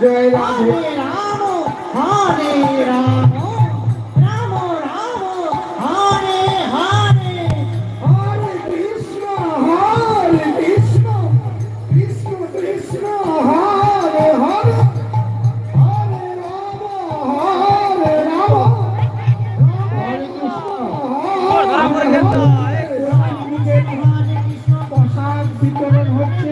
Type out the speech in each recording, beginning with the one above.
জয় রাধে রাম হরে রাম রাম রাম হরে হরে হরে কৃষ্ণ কৃষ্ণ কৃষ্ণ হরে হরে হরে রাম হরে কৃষ্ণ প্রসাদ বিতরণ হচ্ছে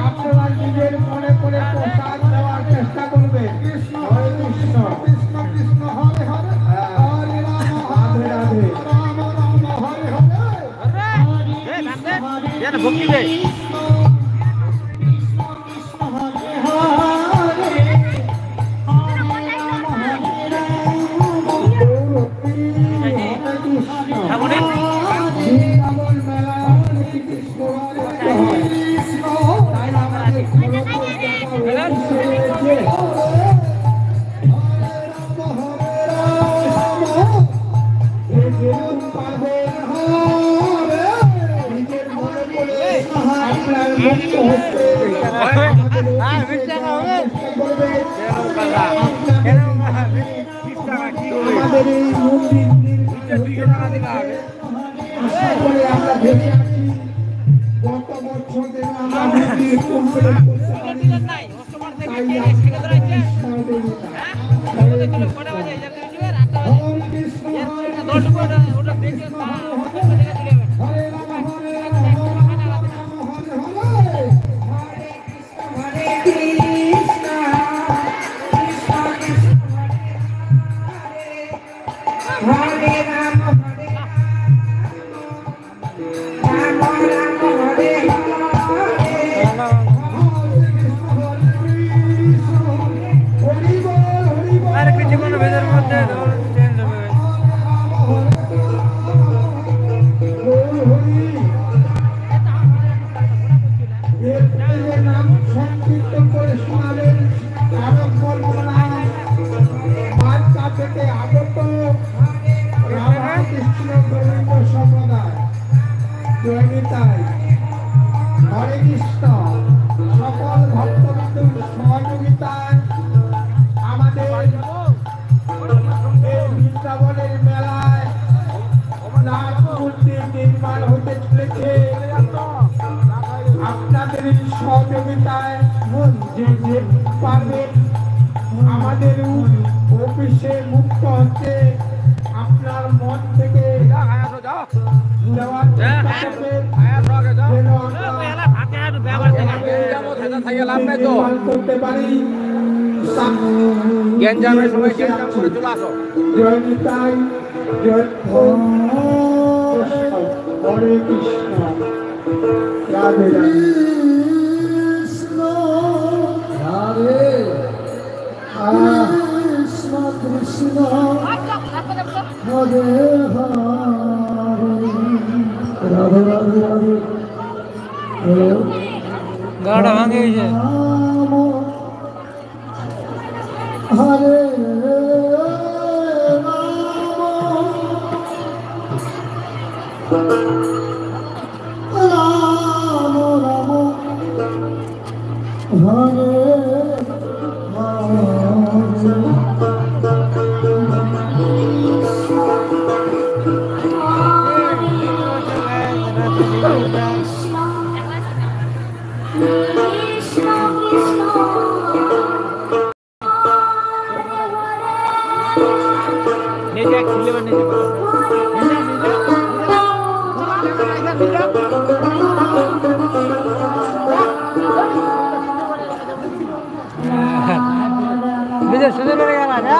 আপনারা নিজের মনে করে প্রসাদ দেওয়ার চেষ্টা করবেন কৃষ্ণ হরে কৃষ্ণ কৃষ্ণ কৃষ্ণ হরে হরে হরে রাম রাধে রাধে রাম রাম হরে হরে ভক্তি দে আমাদের এই মন্দির আশা করে আমরা ভেবে আছি গত বছর যেন আমরা মন্দির কমপ্লিট করতে পারি তাই নাম সংকীর্তন করে শোনালেন বাচ্চা থেকে আগত রামকৃষ্ণ গোবিন্দ সম্প্রদায় জয়নিতাই হরে কৃষ্ণ সকল ভক্তবৃন্দের সহযোগিতায় আমাদের এই বৃন্দাবনের মেলায় নাট মন্দির নির্মাণ হতে চলেছে আপনাদের সহযোগিতায় যে যে পারবেন আমাদের অফিসে মুক্ত হচ্ছে আপনার মন থেকে দেওয়ার চেষ্টা করবেন করতে পারি গ্যাঞ্জামের সময় গ্যাঞ্জাম করে চলে আসো জয় নিতাই জয় হরে কৃষ্ণ রাধে রাধে কৃষ্ণ রাধে কৃষ্ণ কৃষ্ণ হরে হরে রাধে রাধে রাধে গাড়া ভাঙে গেছে হরে রাম রাম হরে নিজে খেলে বানিয়ে নিজে শুনে বেড়ে গেল না